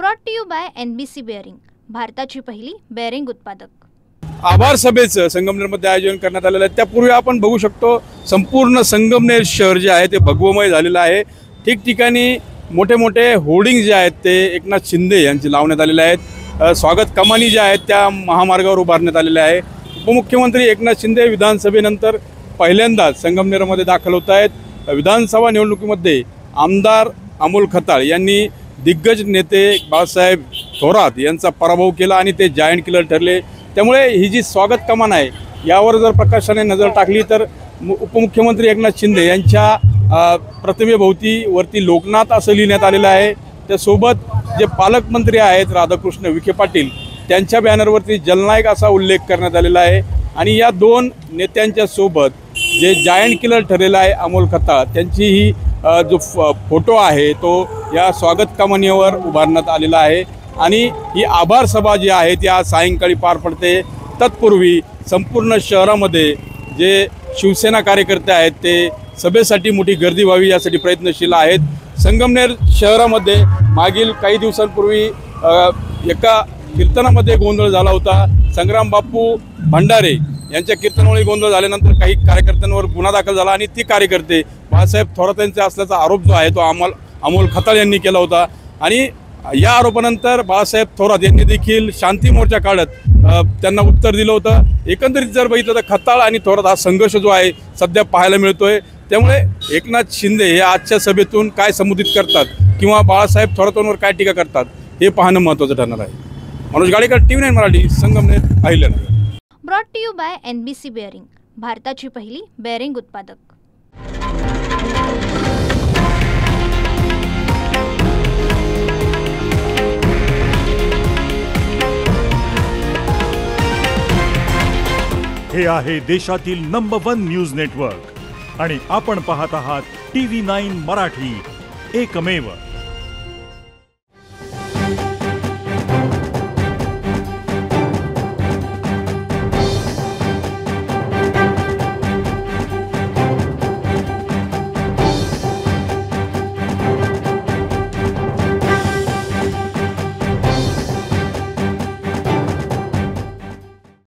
Brought to you by NBC bearing, भारताची पहिली bearing उत्पादक। आभार सभेचं संगमनेरमध्ये आयोजन करण्यात आलेलं आहे। त्यापूर्वी आपण बघू शकतो संपूर्ण संगमनेर शहर जे आहे ते भगवमय झालेलं आहे। ठिकठिकाणी मोठे मोठे होर्डिंग जे आहेत ते एकनाथ शिंदे यांचे लावण्यात आलेले आहेत। स्वागत कमानी ज्या आहेत त्या महामार्गावर उभारण्यात आलेल्या आहे। उपमुख्यमंत्री एकनाथ शिंदे विधानसभेनंतर पहिल्यांदाच संगमनेरमध्ये दाखल होत आहेत। विधानसभा निवडणुकीमध्ये आमदार अमोल खताळ यांनी दिग्गज नेते बाळासाहेब थोरात यांचा पराभव केला आणि ते जायंट किलर ठरले। त्यामुळे ही जी स्वागत कमान आहे यावर जर प्रकाशाने नजर टाकली तर उपमुख्यमंत्री एकनाथ शिंदे यांच्या प्रतिमेभोवती वरती लोकनाथ असं लिहिण्यात आलेलं आहे। त्यासोबत जे पालकमंत्री आहेत राधाकृष्ण विखे पाटील त्यांच्या बॅनरवरती जलनायक असा उल्लेख करण्यात आलेला आहे। आणि या दोन नेत्यांच्या सोबत जे जायंट किलर ठरलेला आहे अमोल खताळ त्यांची ही जो फोटो आहे तो या स्वागत कमानीवर उभारण्यात आलेला आहे। आणि ही आभार सभा जी आहे ती आज सायंकाळी पार पडते। तत्पूर्वी संपूर्ण शहरामध्ये जे शिवसेना कार्यकर्ते आहेत ते सभेसाठी मोठी गर्दी व्हावी यासाठी प्रयत्नशील आहेत। संगमनेर शहरामध्ये मागील काही दिवसांपूर्वी एका कीर्तनामध्ये गोंधळ झाला होता। संग्राम बापू भंडारे यांच्या कीर्तनामुळे गोंधळ झाल्यानंतर काही कार्यकर्त्यांवर गुन्हा दाखल झाला आणि ती कार्यकर्ते बाळासाहेब थोरात यांचे असल्याचा आरोप जो आहे तो अमोल खताळ यांनी केला होता। आणि या आरोपानंतर बाळासाहेब थोरात यांनी देखील शांती मोर्चा काढत त्यांना उत्तर दिलं होतं। एकंदरीत जर बघितलं तर खताळ आणि थोरात हा संघर्ष जो आहे सध्या पाहायला मिळतोय। त्यामुळे एकनाथ शिंदे हे आजच्या सभेतून काय संबोधित करतात किंवा बाळासाहेब थोरातांवर काय टीका करतात हे पाहणं महत्त्वाचं ठरणार आहे। Manoj Gadekar, TV9 Marathi, Sangamner, Ahilyanagar. Brought to you by NBC bearing, भारताची पहिली बेअरिंग उत्पादक। हे आहे देशातील नंबर 1 न्यूज नेटवर्क आणि आपण पाहत आहात TV9 मराठी, एकमेव।